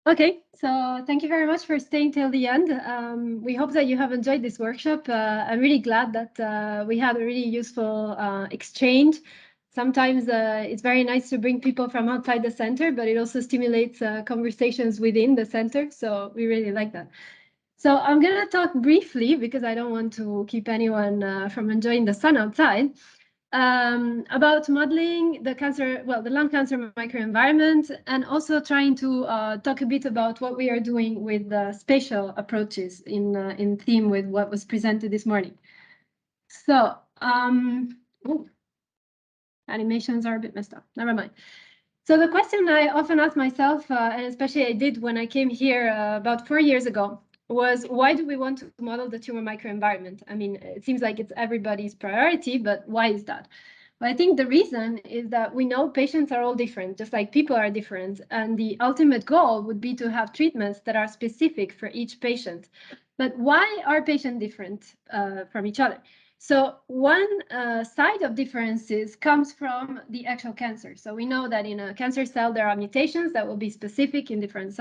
Okay, so thank you very much for staying till the end. We hope that you have enjoyed this workshop. I'm really glad that we had a really useful exchange. Sometimes it's very nice to bring people from outside the center, but it also stimulates conversations within the center. So we really like that. So I'm going to talk briefly, because I don't want to keep anyone from enjoying the sun outside, about modeling the lung cancer microenvironment, and also trying to talk a bit about what we are doing with the spatial approaches in theme with what was presented this morning. So animations are a bit messed up. Never mind. So the question I often ask myself, and especially I did when I came here about 4 years ago, was why do we want to model the tumor microenvironment? I mean, it seems like it's everybody's priority, but why is that? Well, I think the reason is that we know patients are all different, just like people are different. And the ultimate goal would be to have treatments that are specific for each patient. But why are patients different from each other? So one side of differences comes from the actual cancer. So we know that in a cancer cell, there are mutations that will be specific in different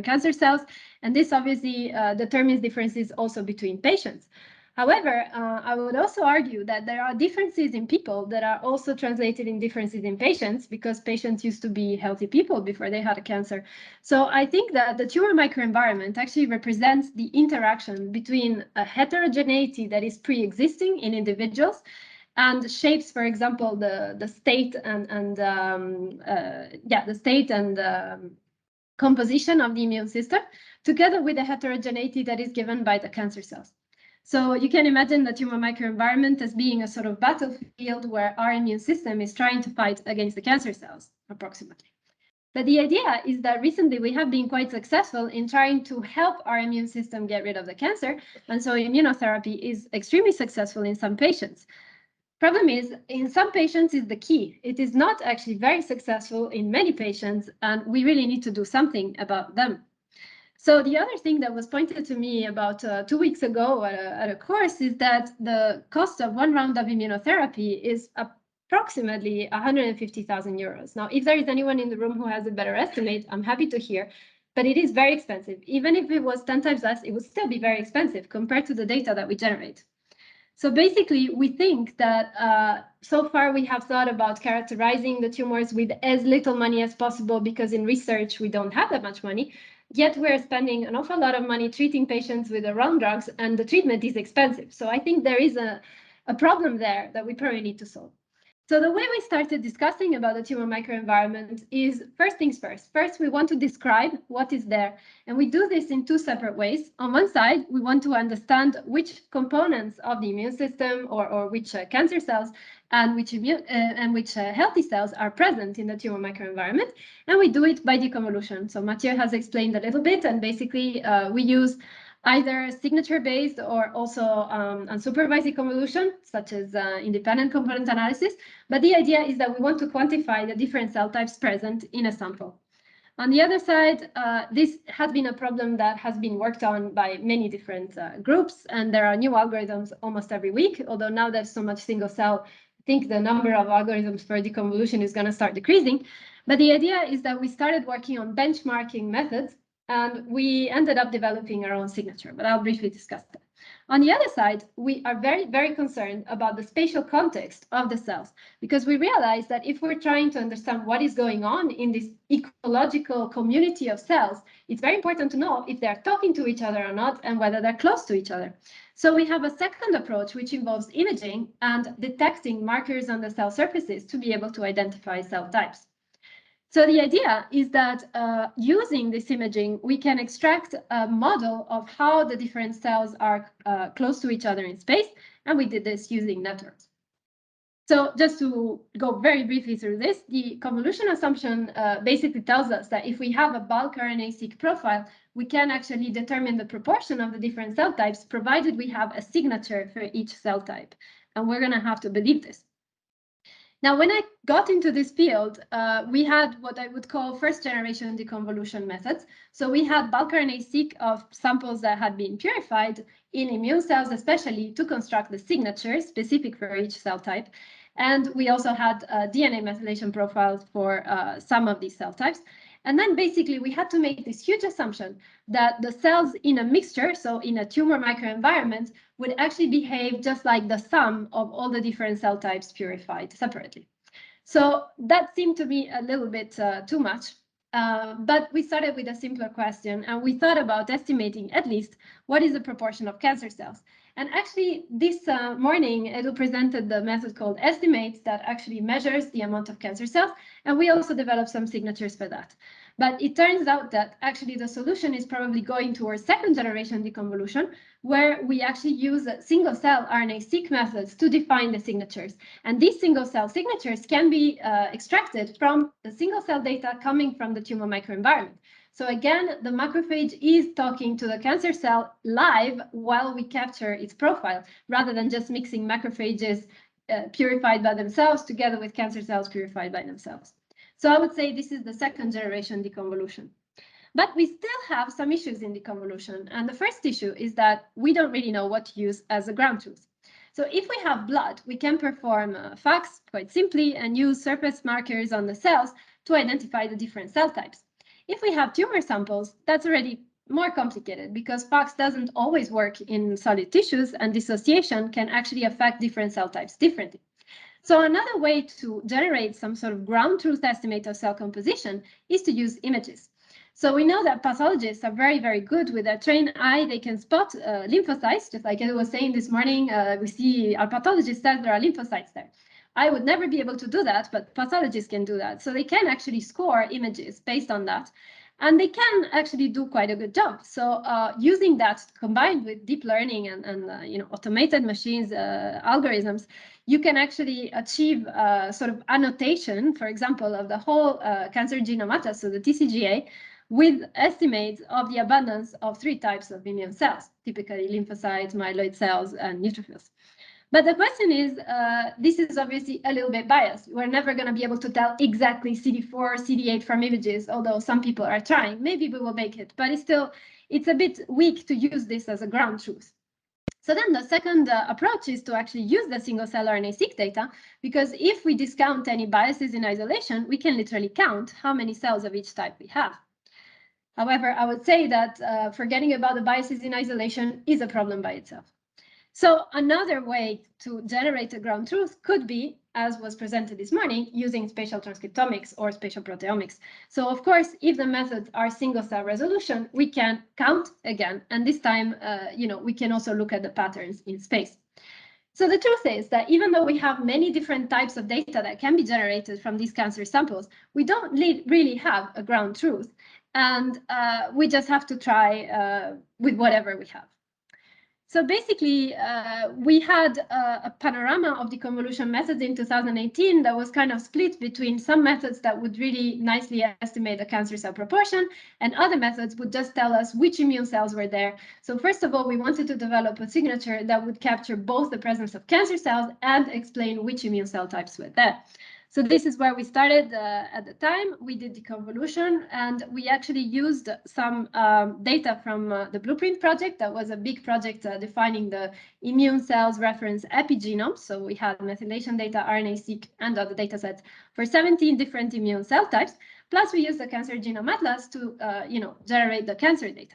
cancer cells. And this obviously determines differences also between patients. However, I would also argue that there are differences in people that are also translated in differences in patients, because patients used to be healthy people before they had a cancer. So I think that the tumor microenvironment actually represents the interaction between a heterogeneity that is pre-existing in individuals and shapes, for example, the state and composition of the immune system, together with the heterogeneity that is given by the cancer cells. So you can imagine the tumor microenvironment as being a sort of battlefield where our immune system is trying to fight against the cancer cells, approximately. But the idea is that recently we have been quite successful in trying to help our immune system get rid of the cancer. And so immunotherapy is extremely successful in some patients. Problem is, in some patients is the key. It is not actually very successful in many patients, and we really need to do something about them. So the other thing that was pointed to me about 2 weeks ago at a course is that the cost of one round of immunotherapy is approximately 150,000 euros. Now, if there is anyone in the room who has a better estimate, I'm happy to hear, but it is very expensive. Even if it was 10 times less, it would still be very expensive compared to the data that we generate. So basically, we think that so far we have thought about characterizing the tumors with as little money as possible, because in research, we don't have that much money. Yet we're spending an awful lot of money treating patients with the wrong drugs, and the treatment is expensive. So I think there is a problem there that we probably need to solve. So the way we started discussing about the tumor microenvironment is, first things first. First, we want to describe what is there. And we do this in two separate ways. On one side, we want to understand which components of the immune system or which cancer cells and which healthy cells are present in the tumor microenvironment. And we do it by deconvolution. So Mathieu has explained a little bit, and basically we use either signature-based or also unsupervised deconvolution, such as independent component analysis. But the idea is that we want to quantify the different cell types present in a sample. On the other side, this has been a problem that has been worked on by many different groups, and there are new algorithms almost every week, although now there's so much single cell, I think the number of algorithms for deconvolution is going to start decreasing. But the idea is that we started working on benchmarking methods, and we ended up developing our own signature, but I'll briefly discuss that. On the other side, we are very, very concerned about the spatial context of the cells, because we realize that if we're trying to understand what is going on in this ecological community of cells, it's very important to know if they're talking to each other or not, and whether they're close to each other. So we have a second approach, which involves imaging and detecting markers on the cell surfaces to be able to identify cell types. So the idea is that using this imaging, we can extract a model of how the different cells are close to each other in space, and we did this using networks. So just to go very briefly through this, the convolution assumption basically tells us that if we have a bulk RNA-seq profile, we can actually determine the proportion of the different cell types, provided we have a signature for each cell type. And we're going to have to believe this. Now, when I got into this field, we had what I would call first-generation deconvolution methods. So we had bulk RNA-seq of samples that had been purified in immune cells, especially to construct the signature specific for each cell type. And we also had DNA methylation profiles for some of these cell types. And then basically we had to make this huge assumption that the cells in a mixture, so in a tumor microenvironment, would actually behave just like the sum of all the different cell types purified separately. So that seemed to be a little bit too much. But we started with a simpler question, and we thought about estimating at least what is the proportion of cancer cells. And actually, this morning, Edu presented the method called estimates that actually measures the amount of cancer cells, and we also developed some signatures for that. But it turns out that actually the solution is probably going towards second generation deconvolution, where we actually use single-cell RNA-seq methods to define the signatures. And these single-cell signatures can be extracted from the single-cell data coming from the tumor microenvironment. So again, the macrophage is talking to the cancer cell live while we capture its profile, rather than just mixing macrophages purified by themselves together with cancer cells purified by themselves. So I would say this is the second generation deconvolution. But we still have some issues in deconvolution. And the first issue is that we don't really know what to use as a ground truth. So if we have blood, we can perform FACS quite simply and use surface markers on the cells to identify the different cell types. If we have tumor samples, that's already more complicated because FACS doesn't always work in solid tissues, and dissociation can actually affect different cell types differently. So another way to generate some sort of ground truth estimate of cell composition is to use images. So we know that pathologists are very, very good with their trained eye. They can spot lymphocytes, just like I was saying this morning. We see our pathologist says there are lymphocytes there. I would never be able to do that, but pathologists can do that. So they can actually score images based on that. And they can actually do quite a good job. So using that combined with deep learning and automated machines, algorithms, you can actually achieve sort of annotation, for example, of the whole cancer genome atlas, so the TCGA, with estimates of the abundance of 3 types of immune cells, typically lymphocytes, myeloid cells, and neutrophils. But the question is, this is obviously a little bit biased. We're never going to be able to tell exactly CD4, CD8 from images, although some people are trying. Maybe we will make it, but it's a bit weak to use this as a ground truth. So then the second approach is to actually use the single-cell RNA-seq data, because if we discount any biases in isolation, we can literally count how many cells of each type we have. However, I would say that forgetting about the biases in isolation is a problem by itself. So another way to generate a ground truth could be, as was presented this morning, using spatial transcriptomics or spatial proteomics. So of course, if the methods are single-cell resolution, we can count again, and this time, we can also look at the patterns in space. So the truth is that even though we have many different types of data that can be generated from these cancer samples, we don't really have a ground truth, and we just have to try with whatever we have. So basically, we had a panorama of deconvolution methods in 2018 that was kind of split between some methods that would really nicely estimate the cancer cell proportion, and other methods would just tell us which immune cells were there. So first of all, we wanted to develop a signature that would capture both the presence of cancer cells and explain which immune cell types were there. So this is where we started at the time. We did deconvolution, and we actually used some data from the Blueprint project. That was a big project defining the immune cells reference epigenome. So we had methylation data, RNA-seq, and other data sets for 17 different immune cell types. Plus, we used the cancer genome atlas to generate the cancer data.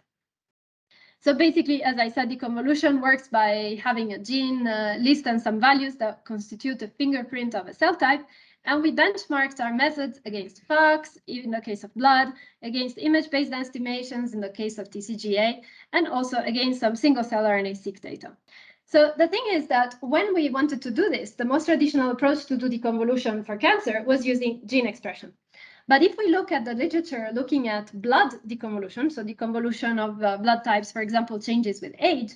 So basically, as I said, deconvolution works by having a gene list and some values that constitute a fingerprint of a cell type. And we benchmarked our methods against FACS, in the case of blood, against image-based estimations in the case of TCGA, and also against some single-cell RNA-seq data. So the thing is that when we wanted to do this, the most traditional approach to do deconvolution for cancer was using gene expression. But if we look at the literature looking at blood deconvolution, so deconvolution of blood types, for example, changes with age,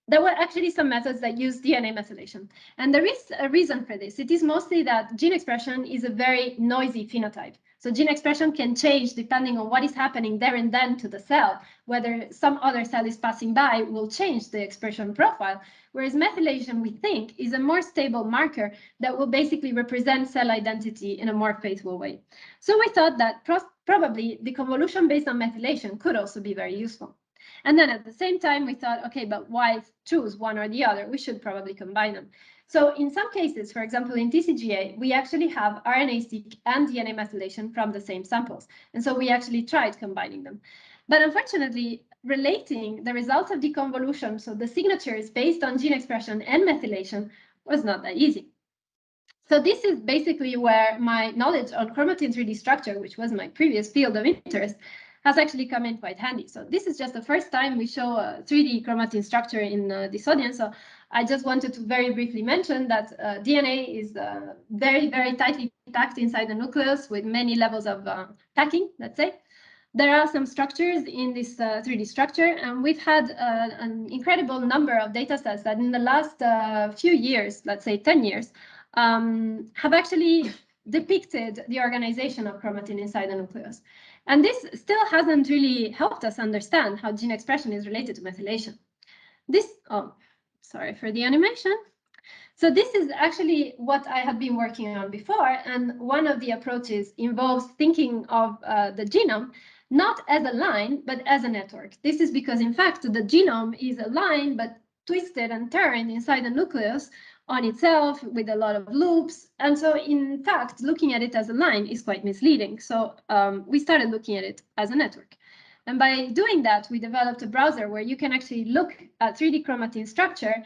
there were actually some methods that use DNA methylation. And there is a reason for this. It is mostly that gene expression is a very noisy phenotype. So gene expression can change depending on what is happening there and then to the cell. Whether some other cell is passing by will change the expression profile, whereas methylation, we think, is a more stable marker that will basically represent cell identity in a more faithful way. So we thought that probably deconvolution based on methylation could also be very useful. And then at the same time, we thought, okay, but why choose one or the other? We should probably combine them. So in some cases, for example, in TCGA, we actually have RNA-seq and DNA methylation from the same samples. And so we actually tried combining them. But unfortunately, relating the results of deconvolution, so the signatures based on gene expression and methylation, was not that easy. So this is basically where my knowledge on chromatin 3D structure, which was my previous field of interest, has actually come in quite handy. So this is just the first time we show a 3D chromatin structure in this audience. So I just wanted to very briefly mention that DNA is very, very tightly packed inside the nucleus with many levels of packing, let's say. There are some structures in this 3D structure, and we've had an incredible number of data sets that in the last few years, let's say 10 years, have actually depicted the organization of chromatin inside the nucleus. And this still hasn't really helped us understand how gene expression is related to methylation. Sorry for the animation. So this is actually what I had been working on before, and one of the approaches involves thinking of the genome not as a line, but as a network. This is because, in fact, the genome is a line, but twisted and turned inside the nucleus on itself with a lot of loops. And so, in fact, looking at it as a line is quite misleading. So we started looking at it as a network. And by doing that, we developed a browser where you can actually look at 3D chromatin structure,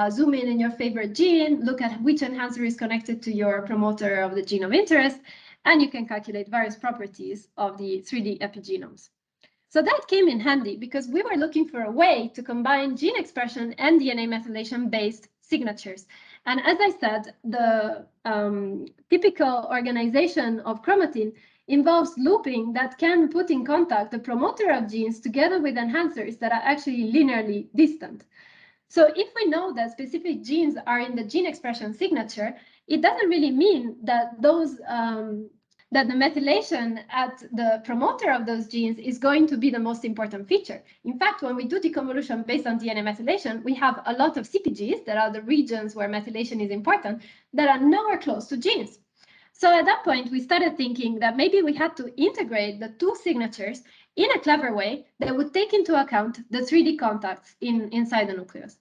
zoom in your favorite gene, look at which enhancer is connected to your promoter of the gene of interest, and you can calculate various properties of the 3D epigenomes. So that came in handy because we were looking for a way to combine gene expression and DNA methylation-based signatures. And as I said, the typical organization of chromatin involves looping that can put in contact the promoter of genes together with enhancers that are actually linearly distant. So if we know that specific genes are in the gene expression signature, it doesn't really mean that that the methylation at the promoter of those genes is going to be the most important feature. In fact, when we do deconvolution based on DNA methylation, we have a lot of CPGs, that are the regions where methylation is important, that are nowhere close to genes. So at that point, we started thinking that maybe we had to integrate the two signatures in a clever way that would take into account the 3D contacts inside the nucleus.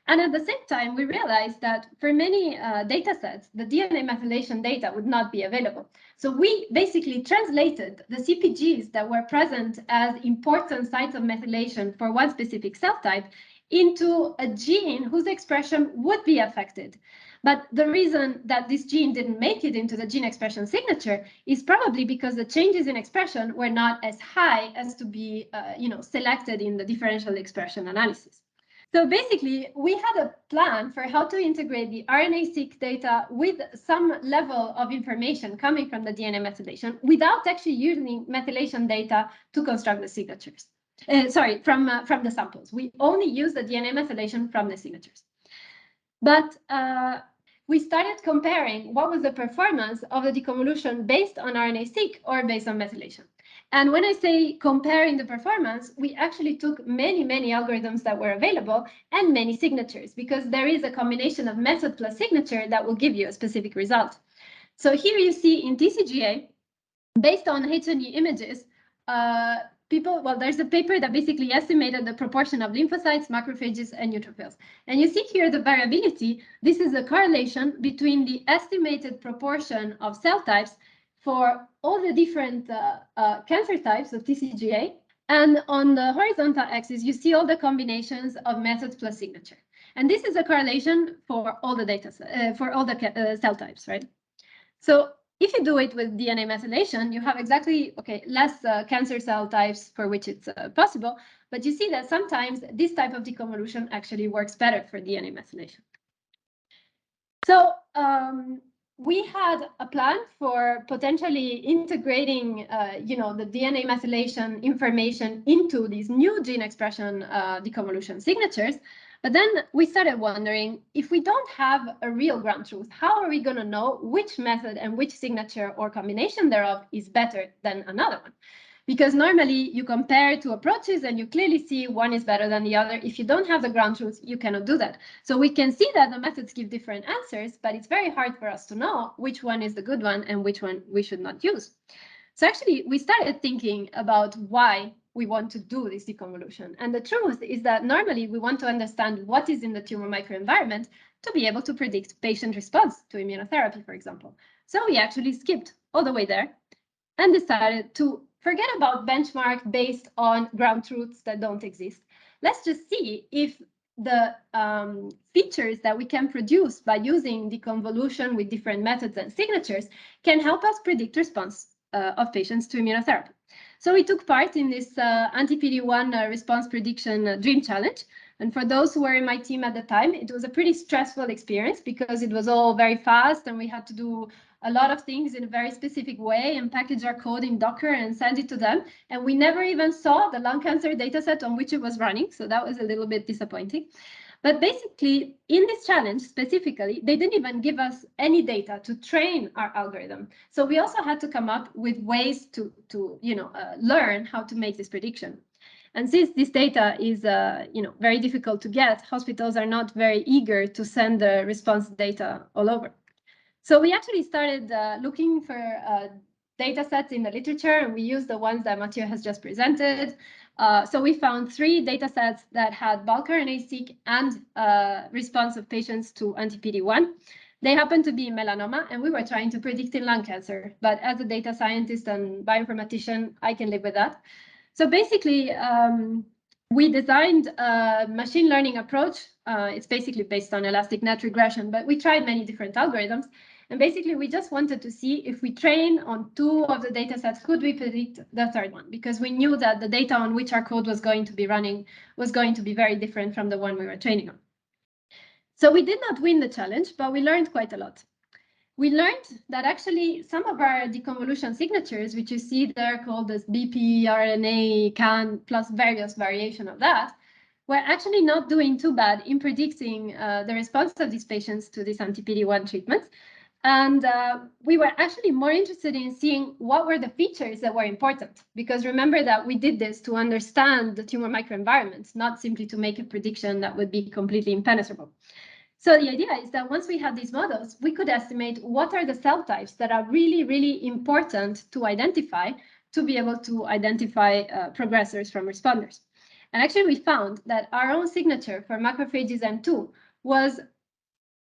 And at the same time, we realized that for many data sets, the DNA methylation data would not be available. So we basically translated the CPGs that were present as important sites of methylation for one specific cell type into a gene whose expression would be affected. But the reason that this gene didn't make it into the gene expression signature is probably because the changes in expression were not as high as to be selected in the differential expression analysis. So basically, we had a plan for how to integrate the RNA-seq data with some level of information coming from the DNA methylation without actually using methylation data to construct the signatures. From the samples. We only use the DNA methylation from the signatures. But we started comparing what was the performance of the deconvolution based on RNA-seq or based on methylation. And when I say comparing the performance, we actually took many, many algorithms that were available and many signatures, because there is a combination of method plus signature that will give you a specific result. So here you see in TCGA, based on H&E images, there's a paper that basically estimated the proportion of lymphocytes, macrophages, and neutrophils. And you see here the variability. This is a correlation between the estimated proportion of cell types for all the different cancer types of TCGA. And on the horizontal axis, you see all the combinations of methods plus signature. And this is a correlation for all the data, for all the cell types, right? So if you do it with DNA methylation, you have exactly, less cancer cell types for which it's possible, but you see that sometimes this type of deconvolution actually works better for DNA methylation. So we had a plan for potentially integrating, the DNA methylation information into these new gene expression deconvolution signatures. But then we started wondering, if we don't have a real ground truth, how are we going to know which method and which signature or combination thereof is better than another one? Because normally you compare two approaches and you clearly see one is better than the other. If you don't have the ground truth, you cannot do that. So we can see that the methods give different answers, but it's very hard for us to know which one is the good one and which one we should not use. So actually, we started thinking about why we want to do this deconvolution. And the truth is that normally we want to understand what is in the tumor microenvironment to be able to predict patient response to immunotherapy, for example. So we actually skipped all the way there and decided to forget about benchmark based on ground truths that don't exist. Let's just see if the features that we can produce by using deconvolution with different methods and signatures can help us predict response of patients to immunotherapy. So we took part in this anti-PD-1 response prediction dream challenge. And for those who were in my team at the time, it was a pretty stressful experience because it was all very fast and we had to do a lot of things in a very specific way and package our code in Docker and send it to them. And we never even saw the lung cancer dataset on which it was running. So that was a little bit disappointing. But basically, in this challenge specifically, they didn't even give us any data to train our algorithm. So we also had to come up with ways to learn how to make this prediction. And since this data is very difficult to get, hospitals are not very eager to send the response data all over. So we actually started looking for data sets in the literature, and we used the ones that Mathieu has just presented. So we found 3 data sets that had bulk RNA-seq and response of patients to anti-PD-1. They happened to be in melanoma, and we were trying to predict in lung cancer. But as a data scientist and bioinformatician, I can live with that. So basically, we designed a machine learning approach. It's basically based on elastic net regression, but we tried many different algorithms. And basically, we just wanted to see if we train on 2 of the data sets, could we predict the 3rd one? Because we knew that the data on which our code was going to be running was going to be very different from the one we were training on. So we did not win the challenge, but we learned quite a lot. We learned that actually some of our deconvolution signatures, which you see there called as BP, RNA, CAN, plus various variation of that, were actually not doing too bad in predicting the response of these patients to this anti-PD-1 treatment. And we were actually more interested in seeing what were the features that were important, because remember that we did this to understand the tumor microenvironment, not simply to make a prediction that would be completely impenetrable. So the idea is that once we had these models, we could estimate what are the cell types that are really, really important to identify to be able to identify progressors from responders. And actually, we found that our own signature for macrophages M2 was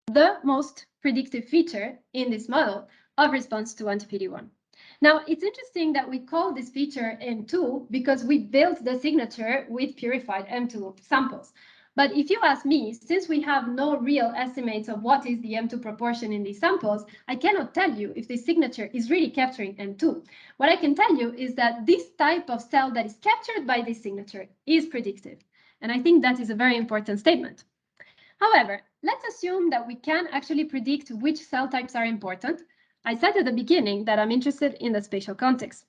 the most predictive feature in this model of response to anti-PD-1. Now, it's interesting that we call this feature M2 because we built the signature with purified M2 samples. But if you ask me, since we have no real estimates of what is the M2 proportion in these samples, I cannot tell you if this signature is really capturing M2. What I can tell you is that this type of cell that is captured by this signature is predictive. And I think that is a very important statement. However, let's assume that we can actually predict which cell types are important. I said at the beginning that I'm interested in the spatial context.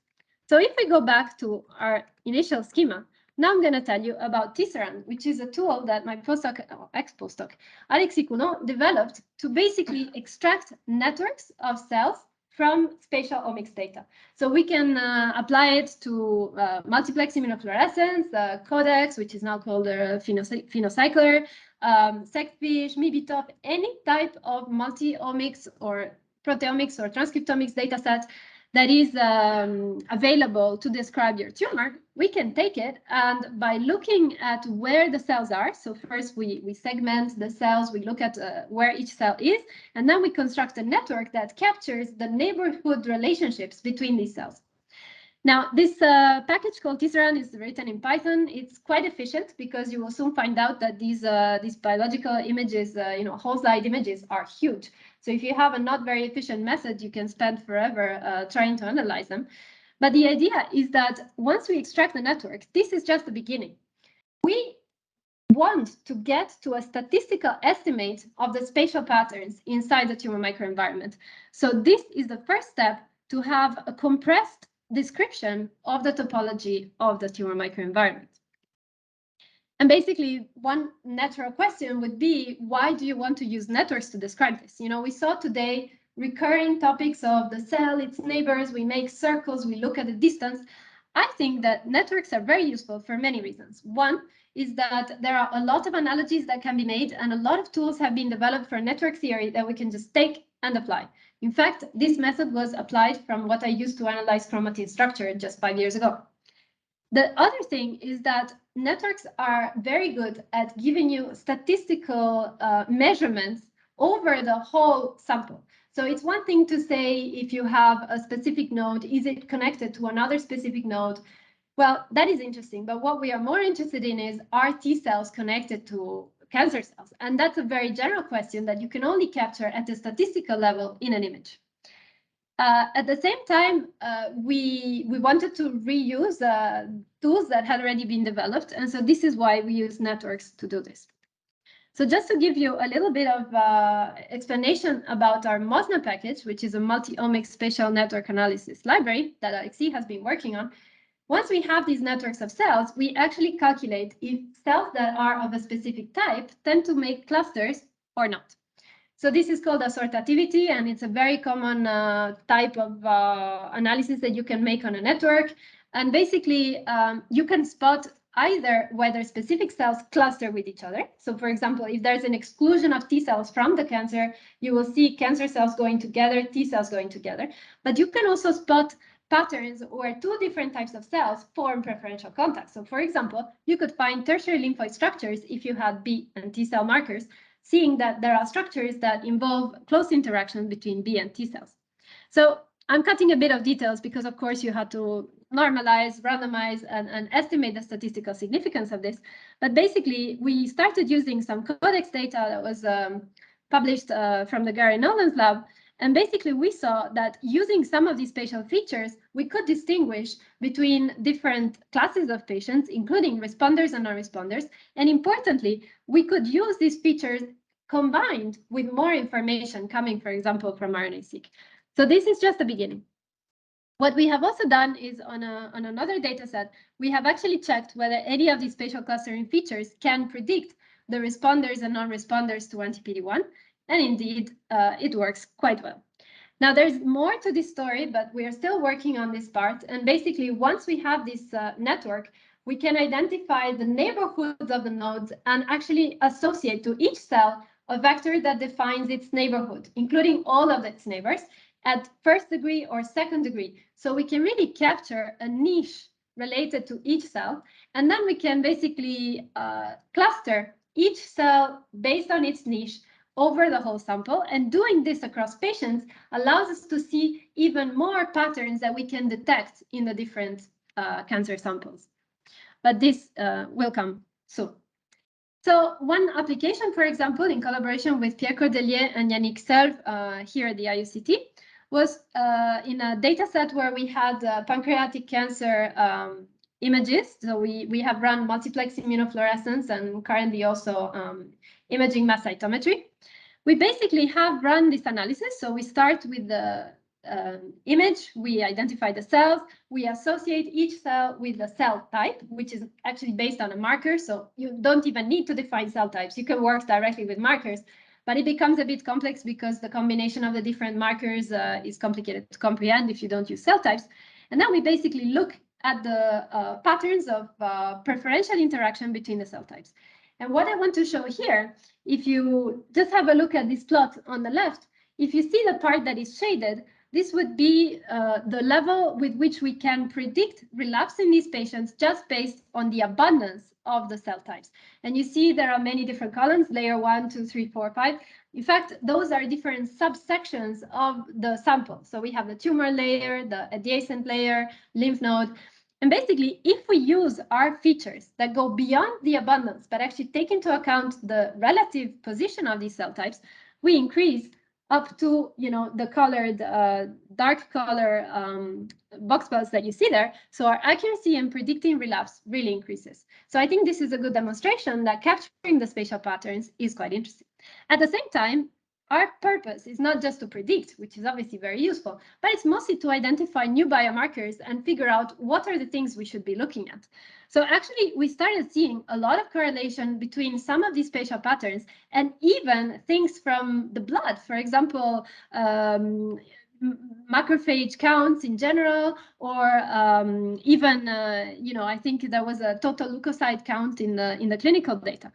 So if we go back to our initial schema, now I'm going to tell you about Tisserand, which is a tool that my postdoc, ex-postdoc, Alexis Coulon, developed to basically extract networks of cells from spatial-omics data. So we can apply it to multiplex immunofluorescence, Codex, which is now called Phenocycler, SecFish, MIBITOP, any type of multi-omics or proteomics or transcriptomics data set that is available to describe your tumor, we can take it, and by looking at where the cells are, so first we segment the cells, we look at where each cell is, and then we construct a network that captures the neighborhood relationships between these cells. Now, this package called Tisserand is written in Python. It's quite efficient because you will soon find out that these biological images, whole slide images, are huge. So if you have a not very efficient method, you can spend forever trying to analyze them. But the idea is that once we extract the network, this is just the beginning. We want to get to a statistical estimate of the spatial patterns inside the tumor microenvironment. So this is the first step to have a compressed description of the topology of the tumor microenvironment. And basically, one natural question would be, why do you want to use networks to describe this? We saw today recurring topics of the cell, its neighbors, we make circles, we look at the distance. I think that networks are very useful for many reasons. One is that there are a lot of analogies that can be made, and a lot of tools have been developed for network theory that we can just take and apply. In fact, this method was applied from what I used to analyze chromatin structure just 5 years ago. The other thing is that networks are very good at giving you statistical measurements over the whole sample. So it's one thing to say if you have a specific node, is it connected to another specific node? Well, that is interesting, but what we are more interested in is, are T cells connected to cancer cells? And that's a very general question that you can only capture at the statistical level in an image. At the same time, we wanted to reuse tools that had already been developed, and so this is why we use networks to do this. So just to give you a little bit of explanation about our MOSNA package, which is a multi-omics spatial network analysis library that Alexis has been working on. Once we have these networks of cells, we actually calculate if cells that are of a specific type tend to make clusters or not. So this is called assortativity, and it's a very common type of analysis that you can make on a network. And basically, you can spot either whether specific cells cluster with each other. So for example, if there's an exclusion of T cells from the cancer, you will see cancer cells going together, T cells going together. But you can also spot patterns where two different types of cells form preferential contact. So for example, you could find tertiary lymphoid structures if you had B and T cell markers, seeing that there are structures that involve close interaction between B and T cells. So I'm cutting a bit of details because, of course, you had to normalize, randomize, and estimate the statistical significance of this. But basically, we started using some codex data that was published from the Gary Nolan's lab. And basically, we saw that using some of these spatial features, we could distinguish between different classes of patients, including responders and non-responders. And importantly, we could use these features combined with more information coming, for example, from RNA-seq. So this is just the beginning. What we have also done is on another data set, we have actually checked whether any of these spatial clustering features can predict the responders and non-responders to anti-PD-1. And indeed, it works quite well. Now, there's more to this story, but we are still working on this part. And basically, once we have this network, we can identify the neighborhoods of the nodes and actually associate to each cell a vector that defines its neighborhood, including all of its neighbors at first degree or second degree. So we can really capture a niche related to each cell. And then we can basically cluster each cell based on its niche over the whole sample. And doing this across patients allows us to see even more patterns that we can detect in the different cancer samples. But this will come soon. So one application, for example, in collaboration with Pierre Cordelier and Yannick Selve here at the IUCT, was in a data set where we had pancreatic cancer images. So we have run multiplex immunofluorescence and currently also imaging mass cytometry. We basically have run this analysis. So we start with the image, we identify the cells, we associate each cell with the cell type, which is actually based on a marker. So you don't even need to define cell types. You can work directly with markers, but it becomes a bit complex because the combination of the different markers is complicated to comprehend if you don't use cell types. And then we basically look at the patterns of preferential interaction between the cell types. And what I want to show here, if you just have a look at this plot on the left, if you see the part that is shaded, this would be the level with which we can predict relapse in these patients just based on the abundance of the cell types. And you see there are many different columns, layer 1, 2, 3, 4, 5. In fact, those are different subsections of the sample. So we have the tumor layer, the adjacent layer, lymph node. And basically, if we use our features that go beyond the abundance, but actually take into account the relative position of these cell types, we increase up to, the colored, dark color box plots that you see there. So our accuracy in predicting relapse really increases. So I think this is a good demonstration that capturing the spatial patterns is quite interesting. At the same time, our purpose is not just to predict, which is obviously very useful, but it's mostly to identify new biomarkers and figure out what are the things we should be looking at. So actually, we started seeing a lot of correlation between some of these spatial patterns and even things from the blood. For example, macrophage counts in general, or even, I think there was a total leukocyte count in the clinical data.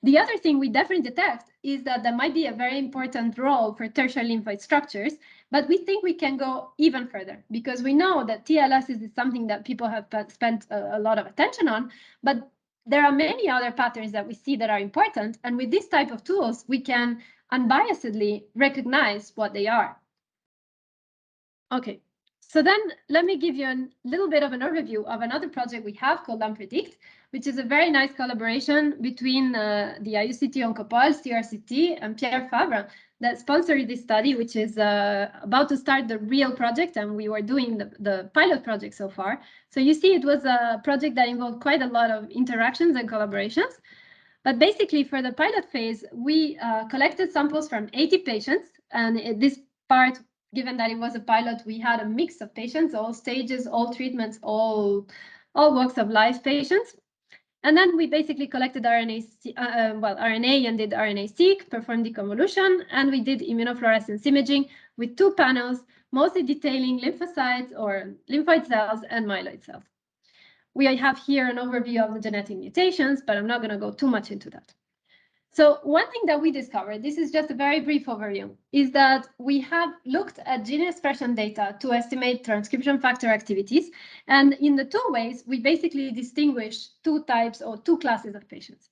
The other thing we definitely detect is that there might be a very important role for tertiary lymphoid structures, but we think we can go even further because we know that TLS is something that people have spent a lot of attention on, but there are many other patterns that we see that are important. And with this type of tools, we can unbiasedly recognize what they are. Okay, so then let me give you a little bit of an overview of another project we have called UnPredict, which is a very nice collaboration between the IUCT Oncopole, CRCT, and Pierre Fabre that sponsored this study, which is about to start the real project, and we were doing the pilot project so far. So you see, it was a project that involved quite a lot of interactions and collaborations. But basically, for the pilot phase, we collected samples from 80 patients, and this part, given that it was a pilot, we had a mix of patients, all stages, all treatments, all walks of life patients. And then we basically collected RNA and did RNA-seq, performed deconvolution, and we did immunofluorescence imaging with 2 panels, mostly detailing lymphocytes or lymphoid cells and myeloid cells. We have here an overview of the genetic mutations, but I'm not going to go too much into that. So one thing that we discovered, this is just a very brief overview, is that we have looked at gene expression data to estimate transcription factor activities. And in the 2 ways, we basically distinguish 2 types or 2 classes of patients.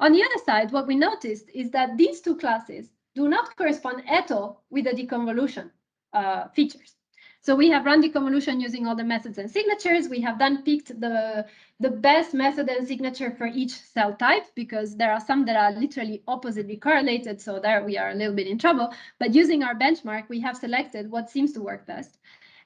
On the other side, what we noticed is that these 2 classes do not correspond at all with the deconvolution features. So we have run deconvolution using all the methods and signatures. We have then picked the best method and signature for each cell type, because there are some that are literally oppositely correlated. So there we are a little bit in trouble. But using our benchmark, we have selected what seems to work best.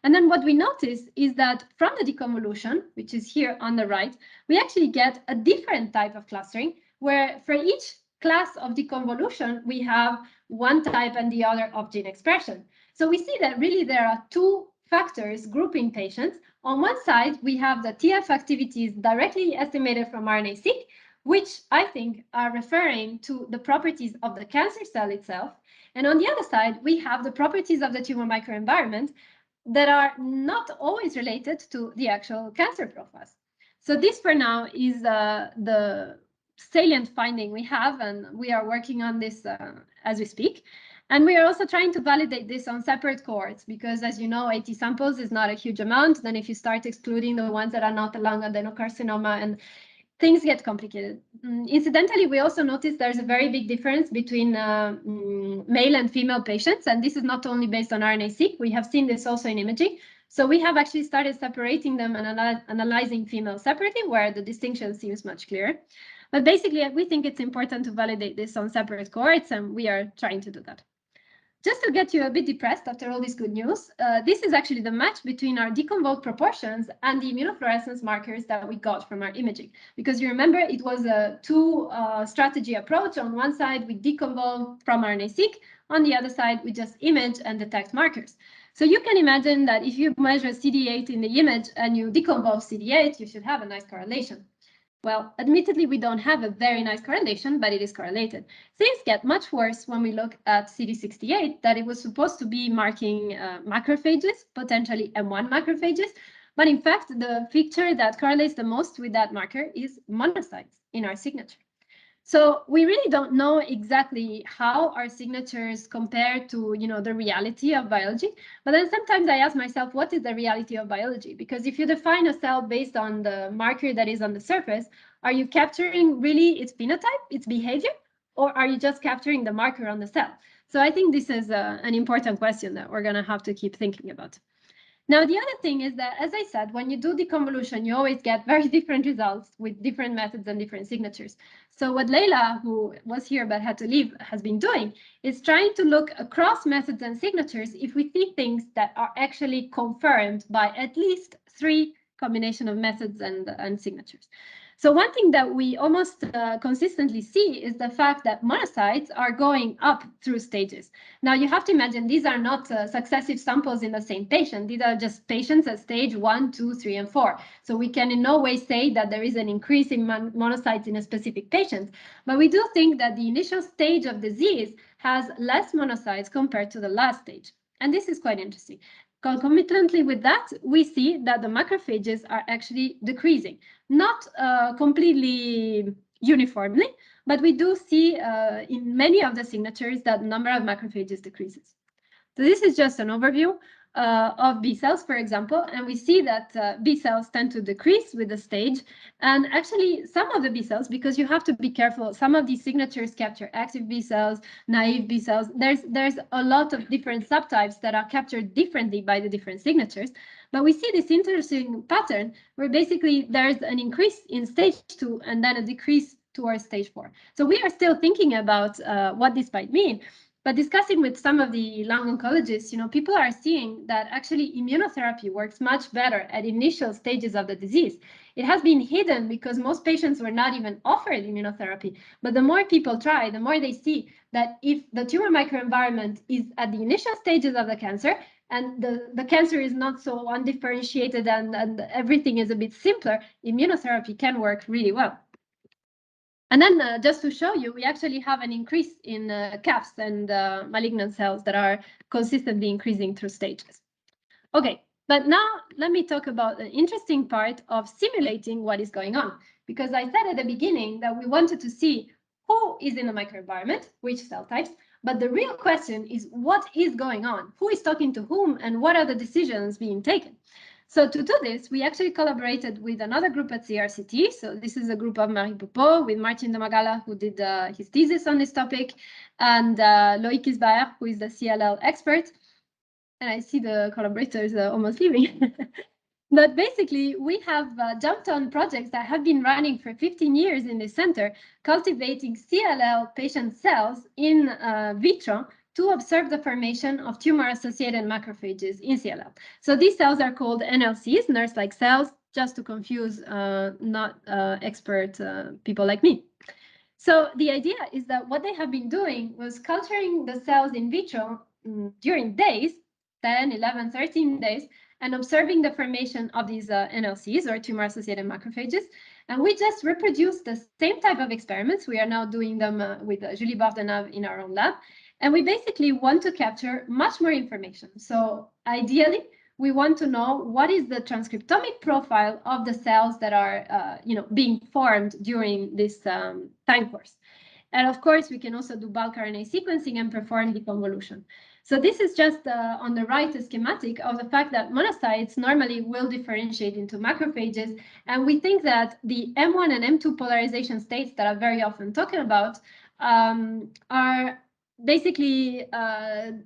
And then what we notice is that from the deconvolution, which is here on the right, we actually get a different type of clustering, where for each class of deconvolution, we have one type and the other of gene expression. So we see that really there are 2 factors grouping patients. On one side, we have the TF activities directly estimated from RNA-seq, which I think are referring to the properties of the cancer cell itself. And on the other side, we have the properties of the tumor microenvironment that are not always related to the actual cancer profiles. So this for now is the salient finding we have, and we are working on this as we speak. And we are also trying to validate this on separate cohorts, because as you know, 80 samples is not a huge amount. Then if you start excluding the ones that are not a lung adenocarcinoma, and things get complicated. Incidentally, we also noticed there's a very big difference between male and female patients. And this is not only based on RNA-seq. We have seen this also in imaging. So we have actually started separating them and analyzing females separately, where the distinction seems much clearer. But basically, we think it's important to validate this on separate cohorts, and we are trying to do that. Just to get you a bit depressed after all this good news, this is actually the match between our deconvolved proportions and the immunofluorescence markers that we got from our imaging. Because you remember, it was a 2-strategy approach. On one side, we deconvolve from RNA-seq. On the other side, we just image and detect markers. So you can imagine that if you measure CD8 in the image and you deconvolve CD8, you should have a nice correlation. Well, admittedly, we don't have a very nice correlation, but it is correlated. Things get much worse when we look at CD68, that it was supposed to be marking macrophages, potentially M1 macrophages. But in fact, the feature that correlates the most with that marker is monocytes in our signature. So we really don't know exactly how our signatures compare to, the reality of biology. But then sometimes I ask myself, what is the reality of biology? Because if you define a cell based on the marker that is on the surface, are you capturing really its phenotype, its behavior, or are you just capturing the marker on the cell? So I think this is an important question that we're going to have to keep thinking about. Now, the other thing is that, as I said, when you do deconvolution, you always get very different results with different methods and different signatures. So what Leila, who was here but had to leave, has been doing is trying to look across methods and signatures if we see things that are actually confirmed by at least 3 combination of methods and signatures. So one thing that we almost consistently see is the fact that monocytes are going up through stages. Now, you have to imagine these are not successive samples in the same patient. These are just patients at stage 1, 2, 3, and 4. So we can in no way say that there is an increase in monocytes in a specific patient. But we do think that the initial stage of disease has less monocytes compared to the last stage. And this is quite interesting. Concomitantly with that, we see that the macrophages are actually decreasing, not completely uniformly, but we do see in many of the signatures that the number of macrophages decreases. So this is just an overview of B cells, for example, and we see that B cells tend to decrease with the stage. And actually, some of the B cells, because you have to be careful, some of these signatures capture active B cells, naive B cells. There's a lot of different subtypes that are captured differently by the different signatures. But we see this interesting pattern where basically there's an increase in stage 2 and then a decrease towards stage 4. So we are still thinking about what this might mean. But discussing with some of the lung oncologists, people are seeing that actually immunotherapy works much better at initial stages of the disease. It has been hidden because most patients were not even offered immunotherapy. But the more people try, the more they see that if the tumor microenvironment is at the initial stages of the cancer, and the cancer is not so undifferentiated and everything is a bit simpler, immunotherapy can work really well. And then just to show you, we actually have an increase in CAFs and malignant cells that are consistently increasing through stages. Okay, but now let me talk about the interesting part of simulating what is going on. Because I said at the beginning that we wanted to see who is in the microenvironment, which cell types, but the real question is what is going on? Who is talking to whom and what are the decisions being taken? So to do this, we actually collaborated with another group at CRCT. So this is a group of Marie Popo with Martin de Magala, who did his thesis on this topic, and Loïc Isbaer, who is the CLL expert. And I see the collaborators almost leaving. But basically, we have jumped on projects that have been running for 15 years in the center, cultivating CLL patient cells in vitro to observe the formation of tumor-associated macrophages in CLL. So these cells are called NLCs, nurse-like cells, just to confuse not expert people like me. So the idea is that what they have been doing was culturing the cells in vitro during days, 10, 11, 13 days, and observing the formation of these NLCs, or tumor-associated macrophages. And we just reproduced the same type of experiments. We are now doing them with Julie Bordenave in our own lab. And we basically want to capture much more information. So ideally, we want to know what is the transcriptomic profile of the cells that are being formed during this time course. And of course, we can also do bulk RNA sequencing and perform deconvolution. So this is just on the right a schematic of the fact that monocytes normally will differentiate into macrophages. And we think that the M1 and M2 polarization states that are very often talked about are basically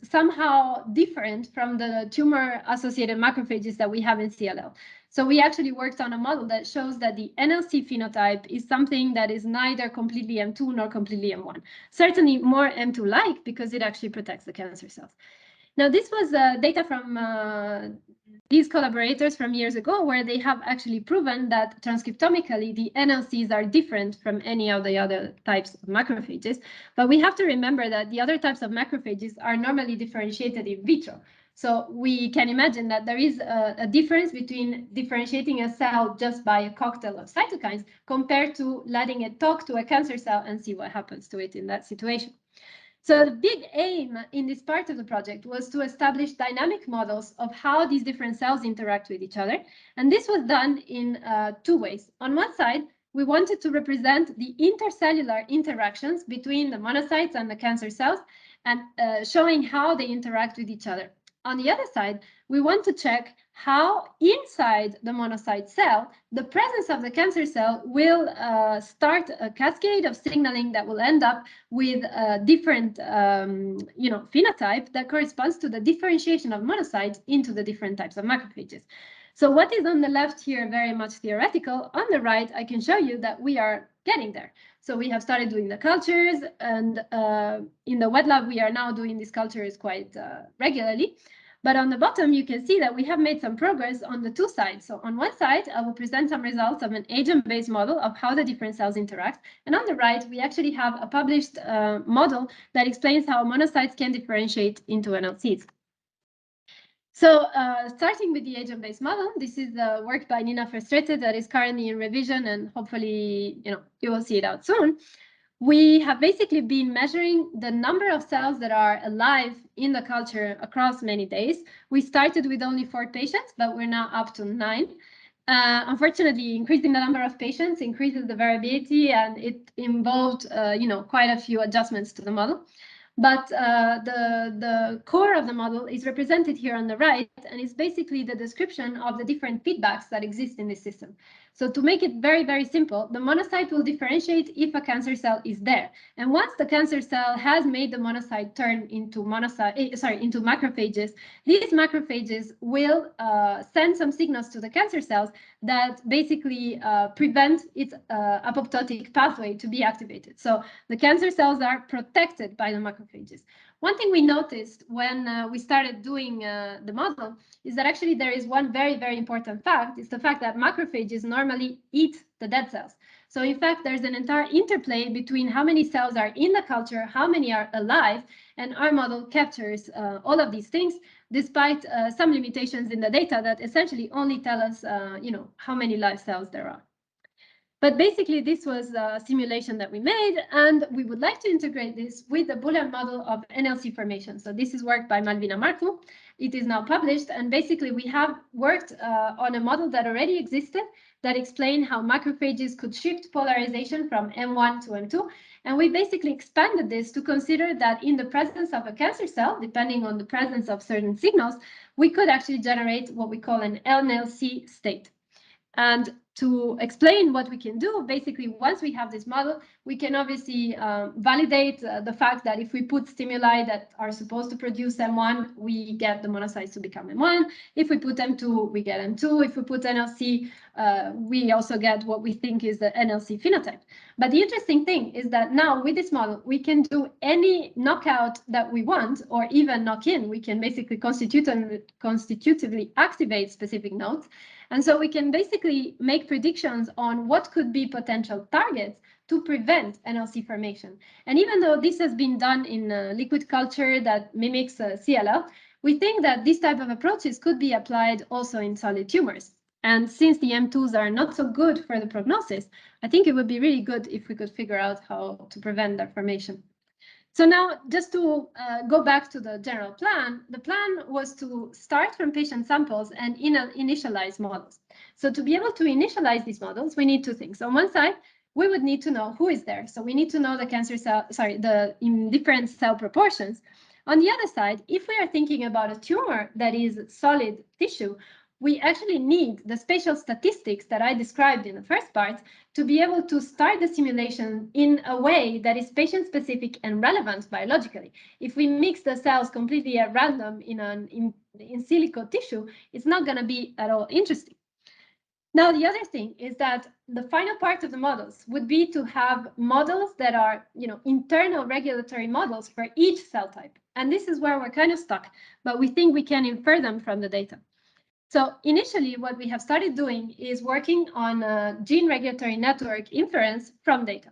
somehow different from the tumor-associated macrophages that we have in CLL. So we actually worked on a model that shows that the NLC phenotype is something that is neither completely M2 nor completely M1. Certainly more M2-like because it actually protects the cancer cells. Now, this was data from these collaborators from years ago, where they have actually proven that transcriptomically, the NLCs are different from any of the other types of macrophages. But we have to remember that the other types of macrophages are normally differentiated in vitro. So we can imagine that there is a difference between differentiating a cell just by a cocktail of cytokines compared to letting it talk to a cancer cell and see what happens to it in that situation. So the big aim in this part of the project was to establish dynamic models of how these different cells interact with each other. And this was done in two ways. On one side, we wanted to represent the intercellular interactions between the monocytes and the cancer cells and showing how they interact with each other. On the other side, we want to check how inside the monocyte cell, the presence of the cancer cell will start a cascade of signaling that will end up with a different phenotype that corresponds to the differentiation of monocytes into the different types of macrophages. So what is on the left here, very much theoretical. On the right, I can show you that we are getting there. So we have started doing the cultures, and in the wet lab, we are now doing these cultures quite regularly. But on the bottom, you can see that we have made some progress on the two sides. So on one side, I will present some results of an agent-based model of how the different cells interact. And on the right, we actually have a published model that explains how monocytes can differentiate into NLCs. So starting with the agent-based model, this is the work by Nina Frustrated that is currently in revision, and hopefully you will see it out soon. We have basically been measuring the number of cells that are alive in the culture across many days. We started with only 4 patients, but we're now up to 9. Unfortunately, increasing the number of patients increases the variability, and it involved, quite a few adjustments to the model. But the core of the model is represented here on the right, and it's basically the description of the different feedbacks that exist in this system. So to make it very, very simple, the monocyte will differentiate if a cancer cell is there. And once the cancer cell has made the monocyte turn into into macrophages, these macrophages will send some signals to the cancer cells that basically prevent its apoptotic pathway to be activated. So the cancer cells are protected by the macrophages. One thing we noticed when we started doing the model is that actually there is one very, very important fact. It's the fact that macrophages normally eat the dead cells. So in fact, there's an entire interplay between how many cells are in the culture, how many are alive, and our model captures all of these things, despite some limitations in the data that essentially only tell us, how many live cells there are. But basically, this was a simulation that we made, and we would like to integrate this with the Boolean model of NLC formation. So this is work by Malvina Marcu. It is now published, and basically we have worked on a model that already existed that explained how macrophages could shift polarization from M1 to M2. And we basically expanded this to consider that in the presence of a cancer cell, depending on the presence of certain signals, we could actually generate what we call an NLC state. And to explain what we can do, basically, once we have this model, we can obviously validate the fact that if we put stimuli that are supposed to produce M1, we get the monocytes to become M1. If we put M2, we get M2. If we put NLC, we also get what we think is the NLC phenotype. But the interesting thing is that now with this model, we can do any knockout that we want, or even knock-in. We can basically constitutively activate specific nodes. And so we can basically make predictions on what could be potential targets to prevent NLC formation. And even though this has been done in liquid culture that mimics CLL, we think that this type of approaches could be applied also in solid tumors. And since the M2s are not so good for the prognosis, I think it would be really good if we could figure out how to prevent their formation. So now, just to go back to the general plan, the plan was to start from patient samples and initialize models. So to be able to initialize these models, we need two things. On one side, we would need to know who is there. So we need to know the cancer cell, the different cell proportions. On the other side, if we are thinking about a tumor that is solid tissue, we actually need the spatial statistics that I described in the first part to be able to start the simulation in a way that is patient-specific and relevant biologically. If we mix the cells completely at random in in silico tissue, it's not going to be at all interesting. Now, the other thing is that the final part of the models would be to have models that are, internal regulatory models for each cell type. And this is where we're kind of stuck, but we think we can infer them from the data. So initially, what we have started doing is working on gene regulatory network inference from data.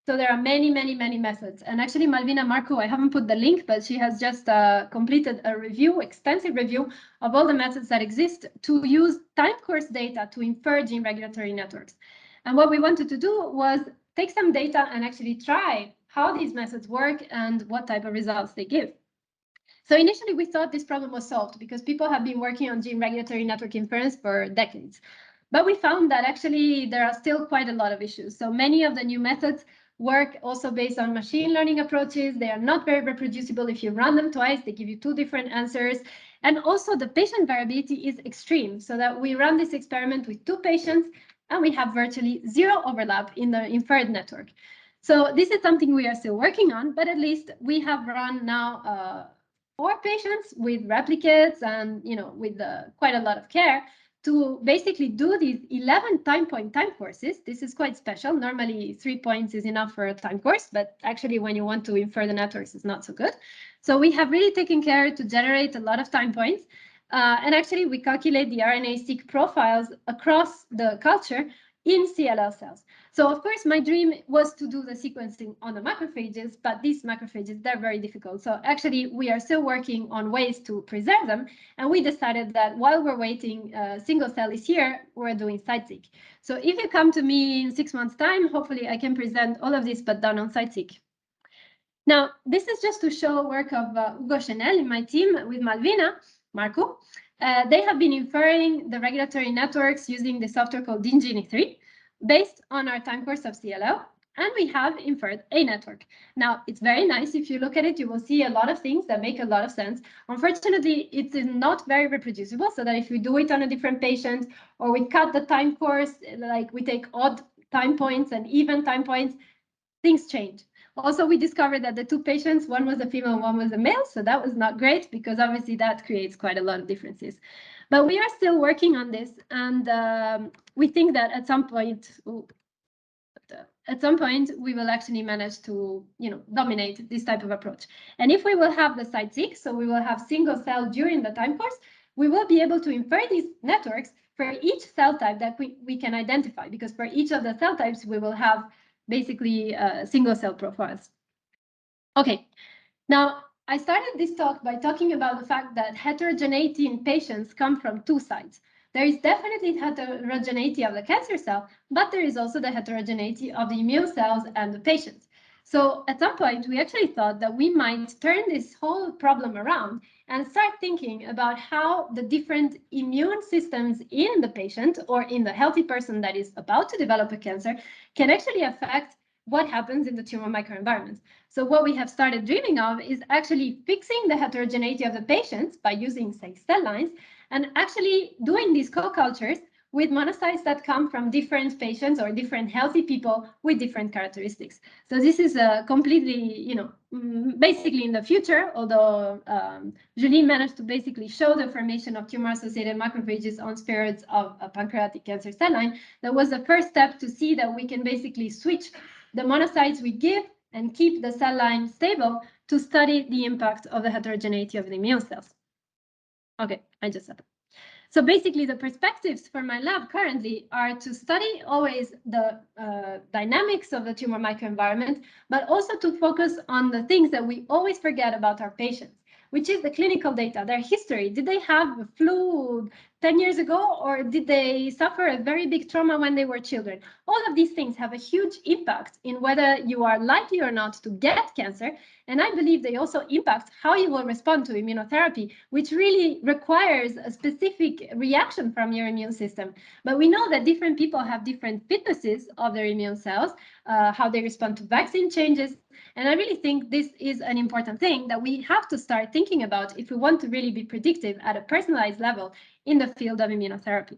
So there are many, many, many methods. And actually, Malvina Marcu, I haven't put the link, but she has just completed a review, extensive review of all the methods that exist to use time course data to infer gene regulatory networks. And what we wanted to do was take some data and actually try how these methods work and what type of results they give. So initially, we thought this problem was solved because people have been working on gene regulatory network inference for decades. But we found that actually there are still quite a lot of issues. So many of the new methods work also based on machine learning approaches. They are not very reproducible. If you run them twice, they give you two different answers. And also the patient variability is extreme, so that we run this experiment with 2 patients and we have virtually 0 overlap in the inferred network. So this is something we are still working on, but at least we have run now 4 patients with replicates and with quite a lot of care to basically do these 11 time courses. This is quite special. Normally 3 points is enough for a time course, but actually when you want to infer the networks, it's not so good. So we have really taken care to generate a lot of time points. And actually we calculate the RNA-seq profiles across the culture in CLL cells. So of course, my dream was to do the sequencing on the macrophages, but these macrophages, they're very difficult. So actually, we are still working on ways to preserve them. And we decided that while we're waiting, single cell is here, we're doing site-seq. So if you come to me in 6 months' time, hopefully I can present all of this, but done on site-seq. Now, this is just to show work of Hugo Chenel in my team with Malvina. Marco. They have been inferring the regulatory networks using the software called DinGeni3 based on our time course of CLL. And we have inferred a network. Now, it's very nice. If you look at it, you will see a lot of things that make a lot of sense. Unfortunately, it is not very reproducible, so that if we do it on a different patient, or we cut the time course, like we take odd time points and even time points, things change. Also, we discovered that the two patients, one was a female, one was a male, so that was not great, because obviously that creates quite a lot of differences. But we are still working on this, and we think that at some point, we will actually manage to, dominate this type of approach. And if we will have the site-seq, so we will have single cell during the time course, we will be able to infer these networks for each cell type that we can identify, because for each of the cell types, we will have basically single cell profiles. Okay, now I started this talk by talking about the fact that heterogeneity in patients come from two sides. There is definitely heterogeneity of the cancer cell, but there is also the heterogeneity of the immune cells and the patients. So at some point, we actually thought that we might turn this whole problem around and start thinking about how the different immune systems in the patient or in the healthy person that is about to develop a cancer can actually affect what happens in the tumor microenvironment. So what we have started dreaming of is actually fixing the heterogeneity of the patients by using, say, cell lines, and actually doing these co-cultures with monocytes that come from different patients or different healthy people with different characteristics. So this is a completely, basically in the future, although Julie managed to basically show the formation of tumor-associated macrophages on spheroids of a pancreatic cancer cell line. That was the first step to see that we can basically switch the monocytes we give and keep the cell line stable to study the impact of the heterogeneity of the immune cells. Okay, I just said that. So basically, the perspectives for my lab currently are to study always the dynamics of the tumor microenvironment, but also to focus on the things that we always forget about our patients, which is the clinical data, their history. Did they have a flu 10 years ago, or did they suffer a very big trauma when they were children? All of these things have a huge impact in whether you are likely or not to get cancer. And I believe they also impact how you will respond to immunotherapy, which really requires a specific reaction from your immune system. But we know that different people have different fitnesses of their immune cells, how they respond to vaccine changes. And I really think this is an important thing that we have to start thinking about if we want to really be predictive at a personalized level in the field of immunotherapy.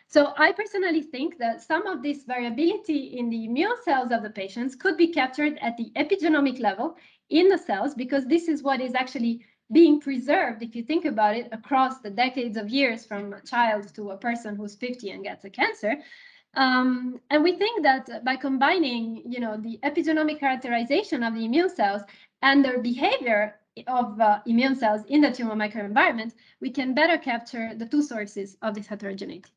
So I personally think that some of this variability in the immune cells of the patients could be captured at the epigenomic level in the cells, because this is what is actually being preserved, if you think about it, across the decades of years from a child to a person who's 50 and gets a cancer. And we think that by combining, the epigenomic characterization of the immune cells and their behavior of immune cells in the tumor microenvironment, we can better capture the two sources of this heterogeneity.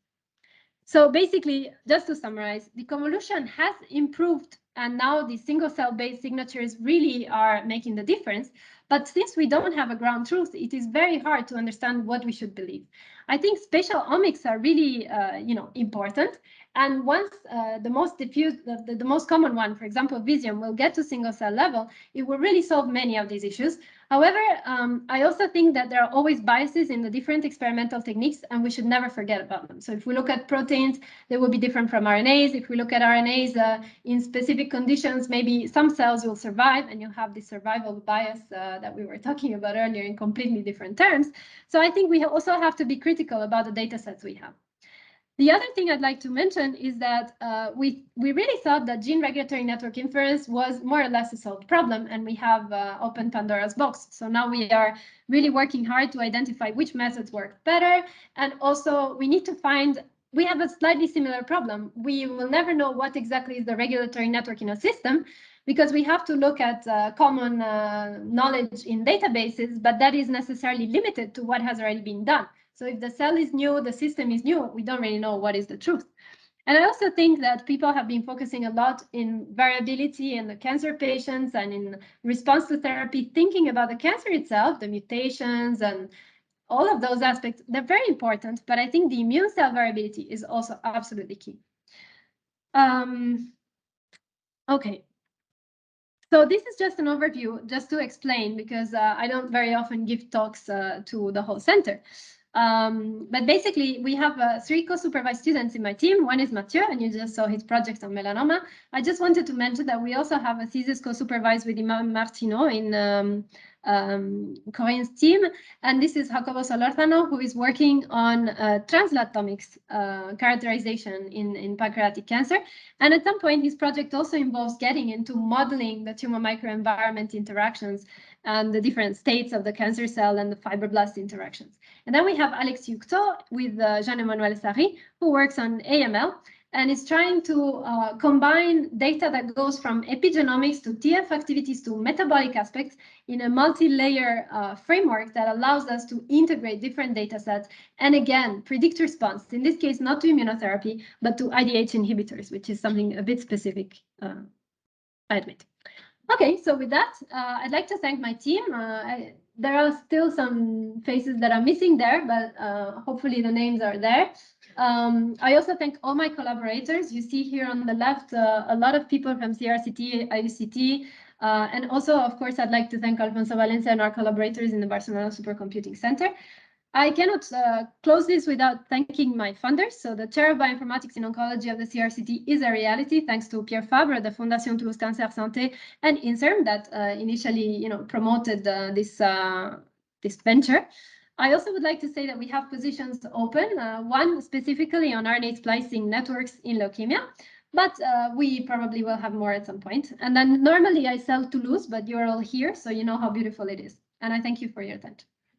So basically, just to summarize, Deconvolution has improved, and now the single cell-based signatures really are making the difference. But since we don't have a ground truth, it is very hard to understand what we should believe. I think spatial-omics are really, important. And once the most diffuse, the most common one, for example, Visium, will get to single cell level, it will really solve many of these issues. However, I also think that there are always biases in the different experimental techniques, and we should never forget about them. So if we look at proteins, they will be different from RNAs. If we look at RNAs in specific conditions, maybe some cells will survive, and you'll have this survival bias that we were talking about earlier in completely different terms. So I think we also have to be critical about the data sets we have. The other thing I'd like to mention is that we really thought that gene regulatory network inference was more or less a solved problem, and we have opened Pandora's box. So now we are really working hard to identify which methods work better. And also we need to find, we have a slightly similar problem. We will never know what exactly is the regulatory network in a system, because we have to look at common knowledge in databases, but that is necessarily limited to what has already been done. So if the cell is new, the system is new, we don't really know what is the truth. And I also think that people have been focusing a lot in variability in the cancer patients and in response to therapy, thinking about the cancer itself, the mutations and all of those aspects. They're very important, but I think the immune cell variability is also absolutely key. Okay. So this is just an overview, just to explain, because I don't very often give talks to the whole center. But basically, we have 3 co-supervised students in my team. One is Mathieu, and you just saw his project on melanoma. I just wanted to mention that we also have a thesis co-supervised with Imam Martino in Corinne's team. And this is Jacobo Solórzano, who is working on translatomics characterization in pancreatic cancer. And at some point, his project also involves getting into modeling the tumor microenvironment interactions and the different states of the cancer cell and the fibroblast interactions. And then we have Alex Yucto with Jean-Emmanuel Sarri, who works on AML and is trying to combine data that goes from epigenomics to TF activities to metabolic aspects in a multi-layer framework that allows us to integrate different data sets and, again, predict response, in this case, not to immunotherapy, but to IDH inhibitors, which is something a bit specific, I admit. Okay, so with that, I'd like to thank my team. There are still some faces that are missing there, but hopefully the names are there. I also thank all my collaborators. You see here on the left a lot of people from CRCT, IUCT, and also, of course, I'd like to thank Alfonso Valencia and our collaborators in the Barcelona Supercomputing Center. I cannot close this without thanking my funders. So the Chair of Bioinformatics in Oncology of the CRCT is a reality, thanks to Pierre Fabre, the Fondation Toulouse Cancer Santé, and INSERM that initially promoted this venture. I also would like to say that we have positions open, one specifically on RNA splicing networks in leukemia, but we probably will have more at some point. And then normally I sell Toulouse, but you're all here, so you know how beautiful it is. And I thank you for your attention.